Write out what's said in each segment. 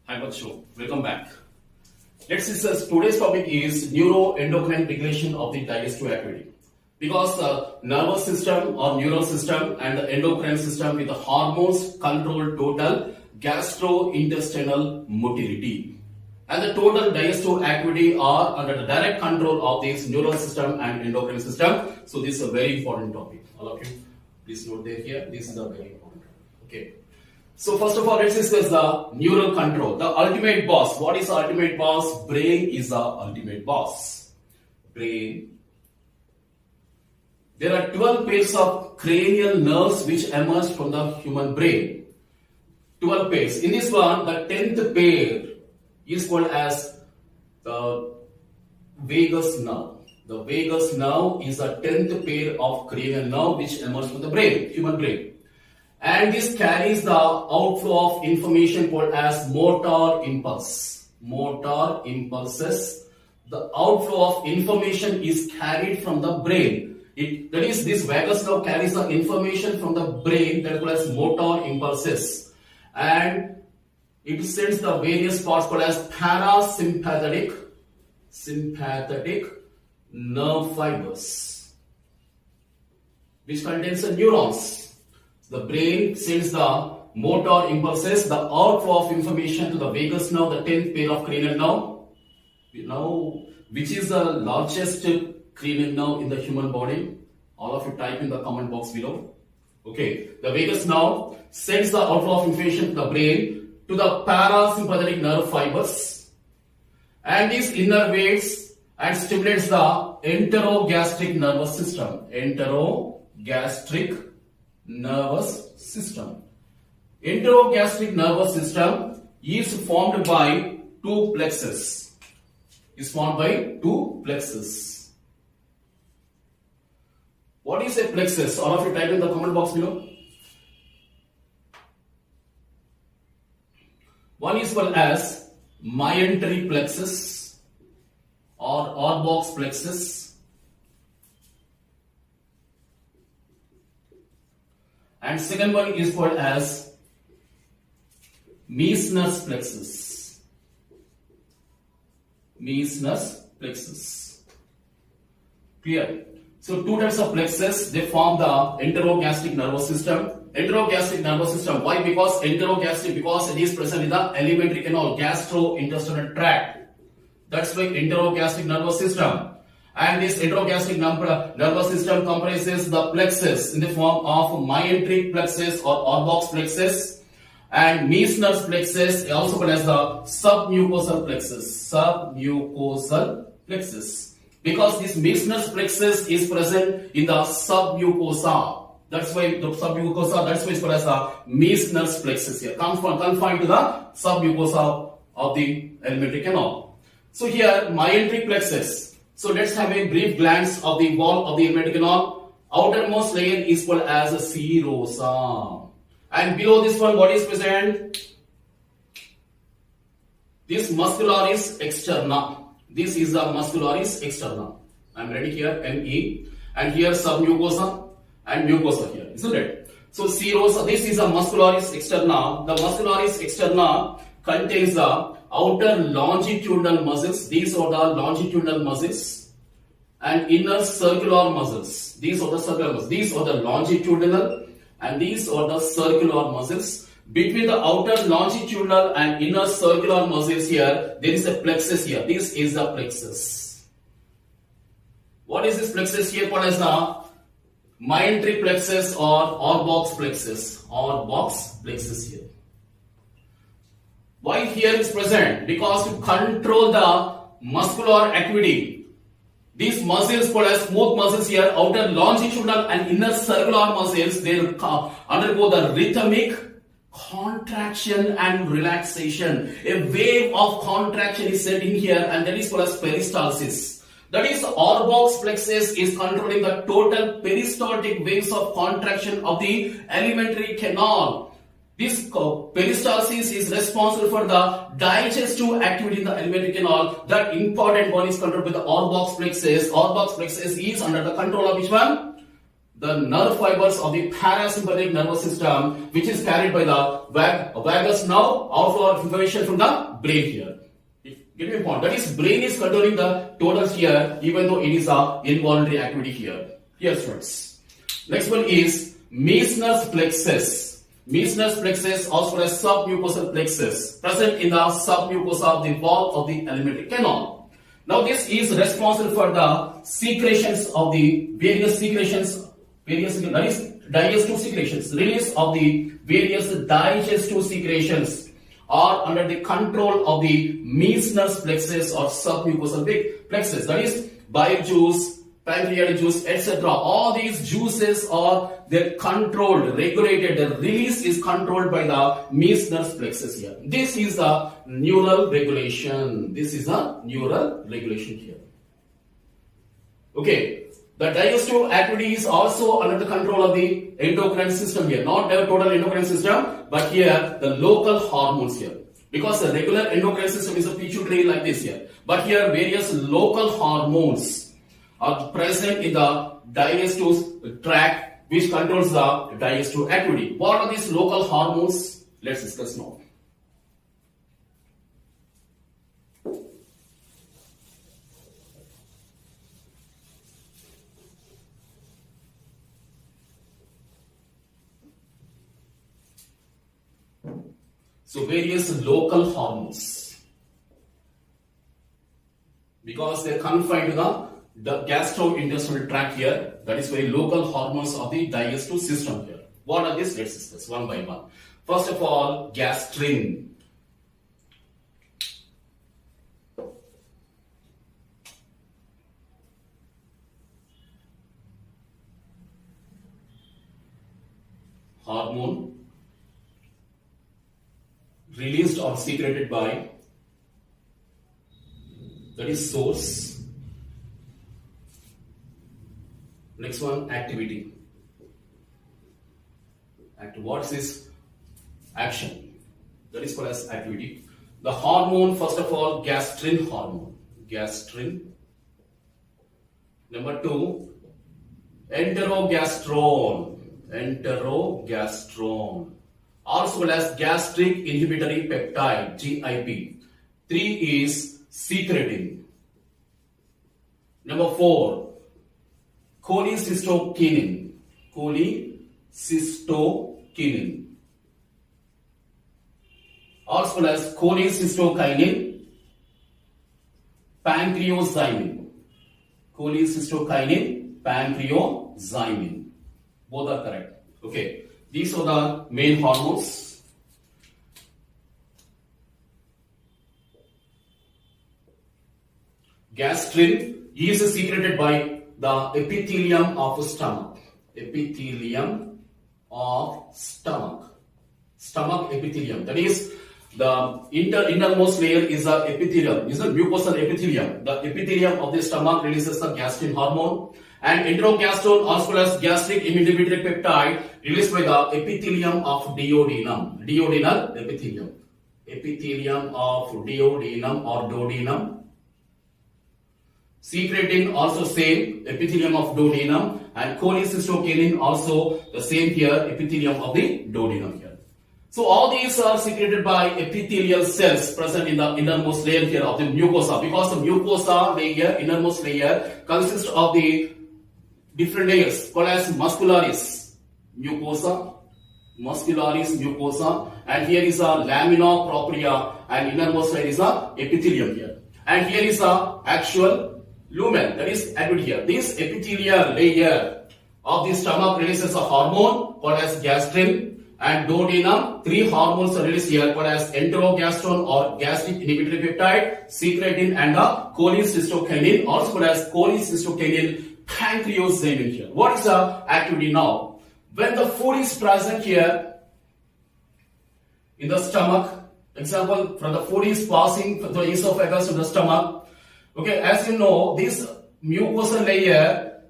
Hi Bacho, welcome back. Let's discuss today's topic is neuroendocrine regulation of the digestive activity. Because the nervous system or neural system and the endocrine system with the hormones control total gastrointestinal motility. And the total digestive activity are under the direct control of this neural system and endocrine system. So this is a very important topic. All of you, please note there here. This is a very important topic. Okay. So first of all, let's discuss the neural control. The ultimate boss. What is the ultimate boss? Brain is the ultimate boss. Brain. There are 12 pairs of cranial nerves which emerge from the human brain. 12 pairs. In this one, the 10th pair is called as the vagus nerve. The vagus nerve is the 10th pair of cranial nerve which emerge from the brain, human brain. And this carries the outflow of information called as motor impulse. Motor impulses. The outflow of information is carried from the brain. That is, this vagus nerve carries the information from the brain, that is called as motor impulses. And it sends the various parts called as parasympathetic nerve fibers, which contains the neurons. The brain sends the motor impulses, the outflow of information to the vagus nerve, the 10th pair of cranial nerve. Now, which is the largest cranial nerve in the human body? All of you type in the comment box below. Okay, the vagus nerve sends the outflow of information to the brain, to the parasympathetic nerve fibers, and this innervates and stimulates the enterogastric nervous system. Enterogastric nervous system. Enterogastric nervous system is formed by two plexus. What is a plexus? All of you type in the comment box below. One is called as mesenteric plexus or Auerbach's plexus. And second one is called as Meissner's plexus. Clear? So two types of plexus, they form the enterogastric nervous system. Enterogastric nervous system. Why? Because enterogastric, because it is present in the alimentary canal, gastrointestinal tract. That's why enterogastric nervous system. And this enterogastric nervous system comprises the plexus in the form of mesenteric plexus or Auerbach's plexus, and Meissner's plexus, also called as the submucosal plexus. Because this Meissner's plexus is present in the submucosa. That's why the submucosa, that's why it's called as the Meissner's plexus here, confined to the submucosa of the alimentary canal. So here, mesenteric plexus. So let's have a brief glance of the wall of the alimentary canal. Outermost layer is called as a serosa. And below this one, what is present? This muscularis externa. This is the muscularis externa. I'm writing here ME. And here submucosa and mucosa here, isn't it? So serosa, this is a muscularis externa. The muscularis externa contains the outer longitudinal muscles. These are the longitudinal muscles, and inner circular muscles. These are the circular muscles. These are the longitudinal and these are the circular muscles. Between the outer longitudinal and inner circular muscles here, there is a plexus here. This is the plexus. What is this plexus here? Called as the mesenteric plexus or Auerbach's plexus here. Why here is present? Because to control the muscular activity, these muscles called as smooth muscles here, outer longitudinal and inner circular muscles, they undergo the rhythmic contraction and relaxation. A wave of contraction is set in here, and that is called as peristalsis. That is, Auerbach's plexus is controlling the total peristaltic waves of contraction of the alimentary canal. This peristalsis is responsible for the digestive activity in the alimentary canal. That important one is controlled by the Auerbach's plexus. Auerbach's plexus is under the control of which one? the nerve fibers of the parasympathetic nervous system, which is carried by the vagus nerve, outflow of information from the brain here. Get my point? That is, brain is controlling the tonus here, even though it is a involuntary activity here. Here, students. Next one is Meissner's plexus. Meissner's plexus, also as submucosal plexus, present in the submucosa of the wall of the alimentary canal. Now, this is responsible for the secretions of the various secretions, that is digestive secretions, release of the various digestive secretions are under the control of the Meissner's plexus or submucosal plexus. That is bile juice, pancreatic juice, etc. All these juices are they're controlled, regulated. The release is controlled by the Meissner's plexus here. This is the neural regulation. This is a neural regulation here. Okay. The digestive activity is also under the control of the endocrine system here. Not the total endocrine system, but here the local hormones here. Because the regular endocrine system is a pituitary like this here. But here various local hormones are present in the digestive tract which controls the digestive activity. What are these local hormones? Let's discuss now. So various local hormones, because they are confined to the gastrointestinal tract here, that is very local hormones of the digestive system here. What are these? Let's discuss one by one. First of all, gastrin. Hormone released or secreted by, that is source. Next one, activity. What is this? Action. That is called as activity. The hormone, first of all, gastrin hormone. Gastrin. Number 2, enterogastrone. Enterogastrone. Also called as gastric inhibitory peptide, GIP. 3 is secretin. Number 4, cholecystokinin. Cholecystokinin. Also called as cholecystokinin, pancreozymin. Cholecystokinin, pancreozymin. Both are correct. Okay. These are the main hormones. Gastrin is secreted by the epithelium of stomach. Epithelium of stomach. Stomach epithelium. That is, the innermost layer is the epithelium. Is the mucosal epithelium. The epithelium of the stomach releases the gastrin hormone. And enterogastrone, also called as gastric inhibitory peptide, released by the epithelium of duodenum. Duodenal epithelium. Epithelium of duodenum or duodenum. Secretin also same, epithelium of duodenum, and cholecystokinin also the same here, epithelium of the duodenum here. So all these are secreted by epithelial cells present in the innermost layer here of the mucosa, because the mucosa layer, innermost layer, consists of the different layers called as muscularis mucosa, and here is a lamina propria, and innermost layer is a epithelium here, and here is a actual lumen, that is adult here. This epithelial layer of the stomach releases a hormone called as gastrin, and duodenum, 3 hormones are released here called as enterogastrone or gastric inhibitory peptide, secretin, and the cholecystokinin, also called as cholecystokinin, pancreozymin here. What is the activity now? When the food is present here in the stomach, example, from the food is passing from the esophagus to the stomach. Okay, as you know, this mucosal layer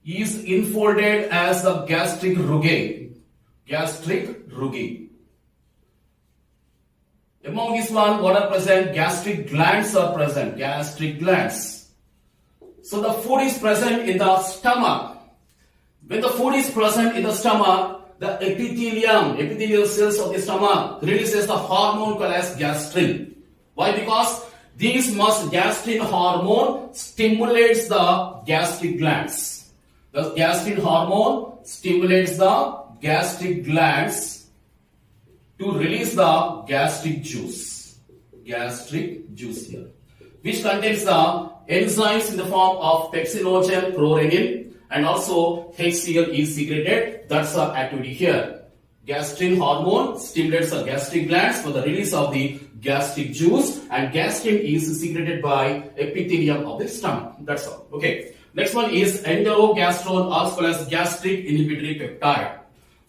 is enfolded as the gastric rugae. Gastric rugae. Among this one, what are present? Gastric glands are present. Gastric glands. So the food is present in the stomach. When the food is present in the stomach, the epithelial cells of the stomach releases the hormone called as gastrin. Why? Because gastrin hormone stimulates the gastric glands. The gastrin hormone stimulates the gastric glands to release the gastric juice here, which contains the enzymes in the form of pepsinogen, prorenin, and also HCl is secreted. That's the activity here. Gastrin hormone stimulates the gastric glands for the release of the gastric juice, and gastrin is secreted by epithelium of the stomach. That's all. Okay. Next one is enterogastrone, also called as gastric inhibitory peptide.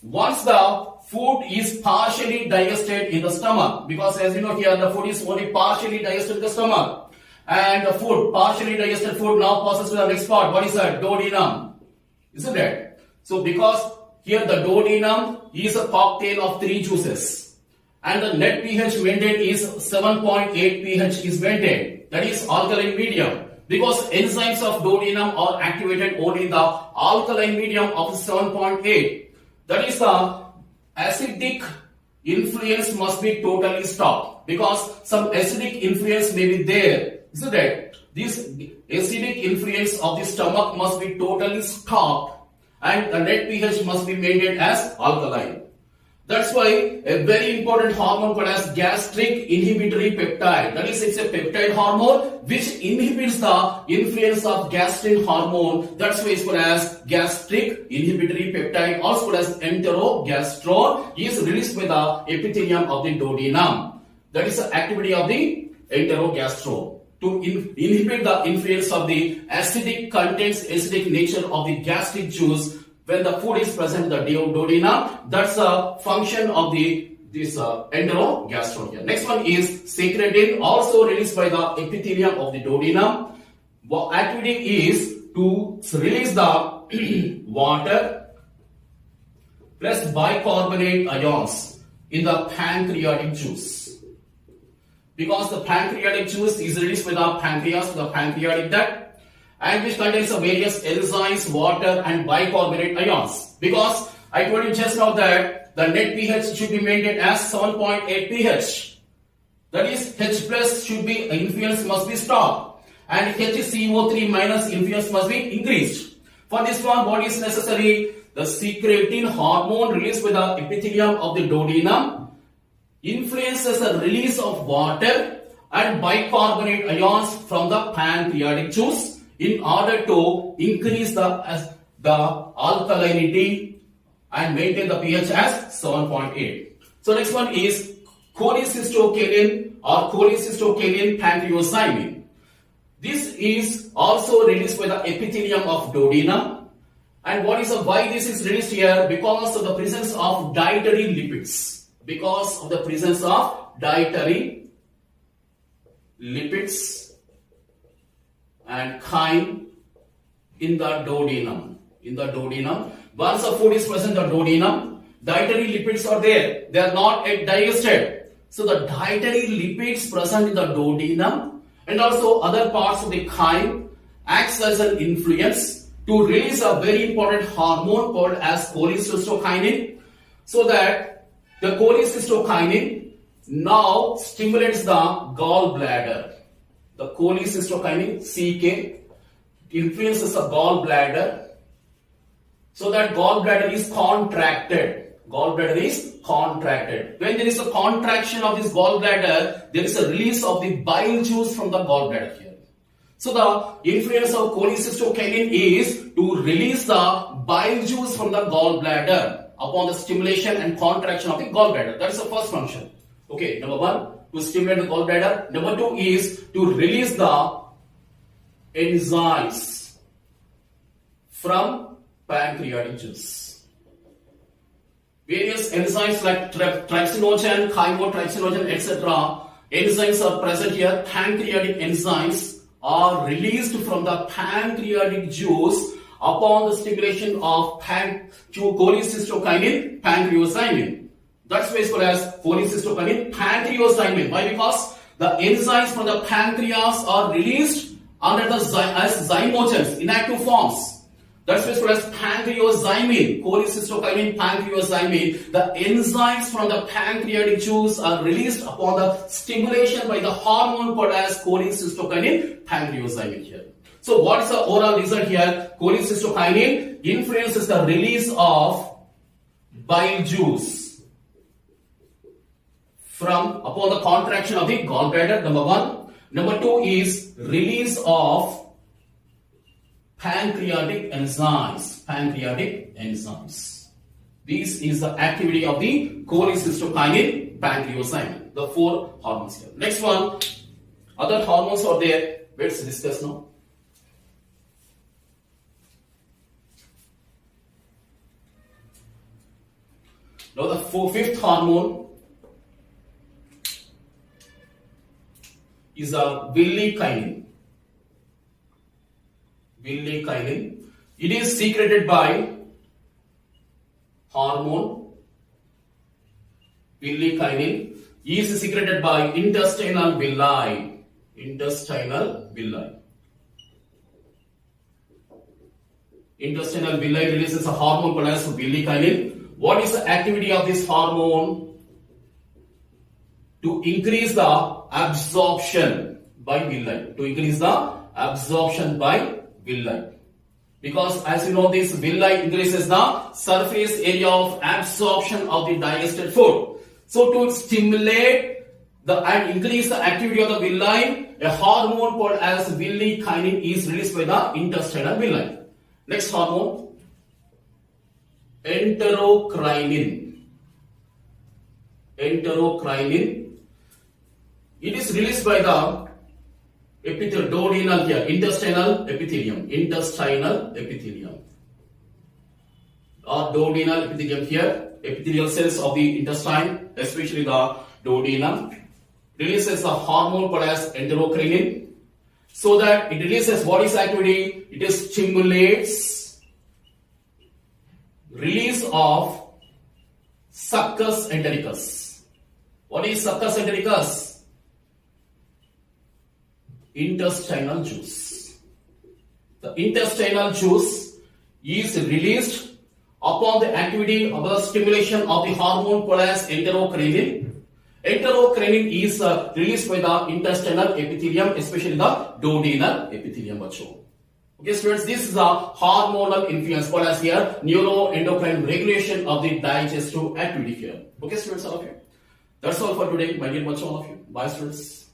Once the food is partially digested in the stomach, because as you know here the food is only partially digested in the stomach, and the partially digested food now passes to the next part. What is that? Duodenum, isn't it? So because here the duodenum is a cocktail of 3 juices, and the net pH maintained is 7.8 pH is maintained. That is alkaline medium. Because enzymes of duodenum are activated only in the alkaline medium of 7.8. That is the acidic influence must be totally stopped, because some acidic influence may be there, isn't it? This acidic influence of the stomach must be totally stopped, and the net pH must be maintained as alkaline. That's why a very important hormone called as gastric inhibitory peptide. That is, it's a peptide hormone which inhibits the influence of gastrin hormone. That's why it's called as gastric inhibitory peptide, also called as enterogastrone, is released by the epithelium of the duodenum. That is the activity of the enterogastrone, to inhibit the influence of the acidic nature of the gastric juice when the food is present in the duodenum. That's the function of this enterogastrone here. Next one is secretin, also released by the epithelium of the duodenum. What activity is to release the water plus bicarbonate ions in the pancreatic juice. Because the pancreatic juice is released by the pancreas, the pancreatic duct, and which contains various enzymes, water, and bicarbonate ions. Because I told you just now that the net pH should be maintained as 7.8 pH. That is, H plus should be, influence must be stopped, and HCO3 minus influence must be increased. For this one, what is necessary? The secretin hormone released by the epithelium of the duodenum influences the release of water and bicarbonate ions from the pancreatic juice in order to increase the alkalinity and maintain the pH as 7.8. So next one is cholecystokinin or cholecystokinin pancreozymin. This is also released by the epithelium of duodenum. And why this is released here? Because of the presence of dietary lipids. Because of the presence of dietary lipids and chyme in the duodenum. Once the food is present in the duodenum, dietary lipids are there. They are not yet digested. So the dietary lipids present in the duodenum and also other parts of the chyme acts as an influence to release a very important hormone called as cholecystokinin, so that the cholecystokinin now stimulates the gallbladder. The cholecystokinin, CK, influences the gallbladder, so that gallbladder is contracted. Gallbladder is contracted. When there is a contraction of this gallbladder, there is a release of the bile juice from the gallbladder here. So the influence of cholecystokinin is to release the bile juice from the gallbladder upon the stimulation and contraction of the gallbladder. That is the first function. Okay, number 1, to stimulate the gallbladder. Number 2 is to release the enzymes from pancreatic juice. Various enzymes like trypsinogen, chymotrypsinogen, etc. enzymes are present here. Pancreatic enzymes are released from the pancreatic juice upon the stimulation of cholecystokinin pancreozymin. That's why it's called as cholecystokinin pancreozymin. Why? Because the enzymes from the pancreas are released under the as zymogens, inactive forms. That's why students, pancreozymin, cholecystokinin, pancreozymin, the enzymes from the pancreatic juice are released upon the stimulation by the hormone called as cholecystokinin, pancreozymin here. So what is the overall result here? Cholecystokinin influences the release of bile juice upon the contraction of the gallbladder, number one. Number two is release of pancreatic enzymes. This is the activity of the cholecystokinin, pancreozymin, the four hormones here. Next one, other hormones are there. Let's discuss now. Now the fifth hormone is a villikinin. It is secreted by hormone. Villikinin is secreted by intestinal villi. Intestinal villi releases a hormone called as villikinin. What is the activity of this hormone? To increase the absorption by villi. Because as you know, this villi increases the surface area of absorption of the digested food. So to stimulate and increase the activity of the villi, a hormone called as villikinin is released by the intestinal villi. Next hormone, enterocrinin. It is released by the duodenal here, intestinal epithelium or duodenal epithelium here, epithelial cells of the intestine, especially the duodenum, releases a hormone called as enterocrinin, so that it releases what is activity? It stimulates release of succus entericus. What is succus entericus? Intestinal juice. The intestinal juice is released upon the activity of the stimulation of the hormone called as enterocrinin. Enterocrinin is released by the intestinal epithelium, especially the duodenal epithelium. Okay, students, this is a hormonal influence called as here neuroendocrine regulation of the digestive activity here. Okay, students, all of you. That's all for today, my dear all of you. Bye, students.